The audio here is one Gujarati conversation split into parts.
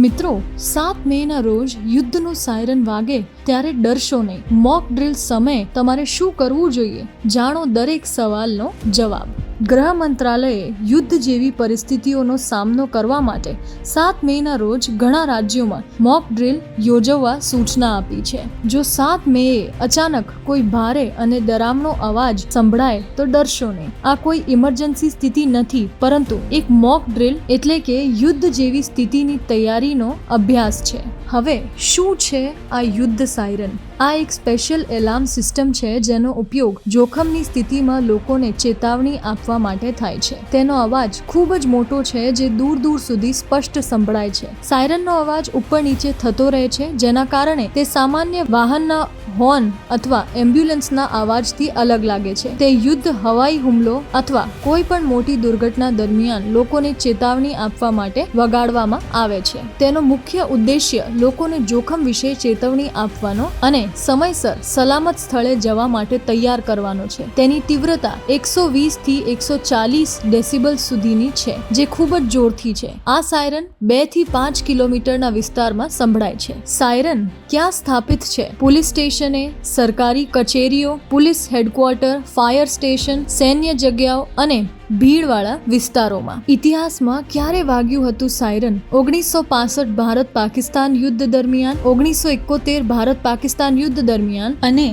મિત્રો 7 મેના રોજ યુદ્ધનું સાયરન વાગે ત્યારે ડરશો નહીં. મોક ડ્રિલ સમયે તમારે શું કરવું જોઈએ? જાણો દરેક સવાલનો જવાબ. ગૃહ મંત્રાલયે યુદ્ધ જેવી પરિસ્થિતિઓનો સામનો કરવા માટે 7 મેના રોજ ઘણા રાજ્યોમાં મોક ડ્રિલ યોજવા સૂચના આપી છે. જો 7 મેએ અચાનક કોઈ ભારે અને ડરામણો અવાજ સંભળાય તો ડરશો નહીં. આ કોઈ ઇમરજન્સી સ્થિતિ નથી, પરંતુ એક મોક ડ્રિલ એટલે કે યુદ્ધ જેવી સ્થિતિની તૈયારીનો અભ્યાસ છે. હવે શું છે આ યુદ્ધ સાયરન? આ એક સ્પેશિયલ એલાર્મ સિસ્ટમ છે જેનો ઉપયોગ જોખમની સ્થિતિમાં લોકોને ચેતવણી આપવા માટે થાય છે. તેનો અવાજ ખૂબ જ મોટો છે જે દૂર દૂર સુધી સ્પષ્ટ સંભળાય છે. સાયરનનો અવાજ ઉપર નીચે થતો રહે છે, જેના કારણે તે સામાન્ય વાહનના હોર્ન અથવા એમ્બ્યુલન્સના અવાજથી અલગ લાગે છે. તે યુદ્ધ, હવાઈ હુમલો અથવા કોઈ પણ મોટી દુર્ઘટના દરમિયાન લોકોને ચેતવણી આપવા માટે વગાડવામાં આવે છે. તેનો મુખ્ય ઉદ્દેશ્ય લોકોને જોખમ વિશે ચેતવણી આપવાનો અને સમયસર સલામત સ્થળે જવા માટે તૈયાર કરવાનો છે. તેની તીવ્રતા 120 થી 140 ડેસિબલ સુધીની છે, જે ખૂબ જ જોરથી છે. આ સાયરન 2 થી 5 કિલોમીટરના વિસ્તારમાં સંભળાય છે. સાયરન ક્યાં સ્થાપિત છે? પોલીસ સ્ટેશને, સરકારી કચેરીઓ, પોલીસ હેડક્વાર્ટર, ફાયર સ્ટેશન, સૈન્ય જગ્યાઓ અને ભીડવાળા વિસ્તારોમાં. ઇતિહાસમાં ક્યારે વાગ્યું હતું સાયરન? 1965 ભારત પાકિસ્તાન યુદ્ધ દરમિયાન, 1971 ભારત પાકિસ્તાન યુદ્ધ દરમિયાન અને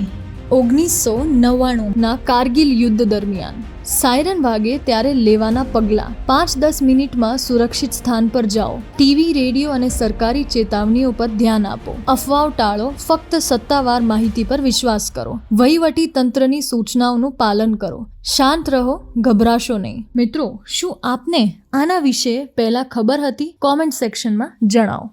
1999 ના કારગિલ યુદ્ધ દરમિયાન. સાયરન વાગે ત્યારે લેવાના પગલાં. 5-10 મિનિટમાં સુરક્ષિત સ્થાન પર જાઓ. ટીવી, રેડિયો અને સરકારી ચેતવણીઓ પર ધ્યાન આપો. અફવાઓ ટાળો. ફક્ત સત્તાવાર માહિતી પર વિશ્વાસ કરો. વહીવટી તંત્રની સૂચનાઓનું પાલન કરો. શાંત રહો, ગભરાશો નહીં. મિત્રો, શું આપને આના વિશે પહેલા ખબર હતી? કોમેન્ટ સેક્શનમાં જણાવો.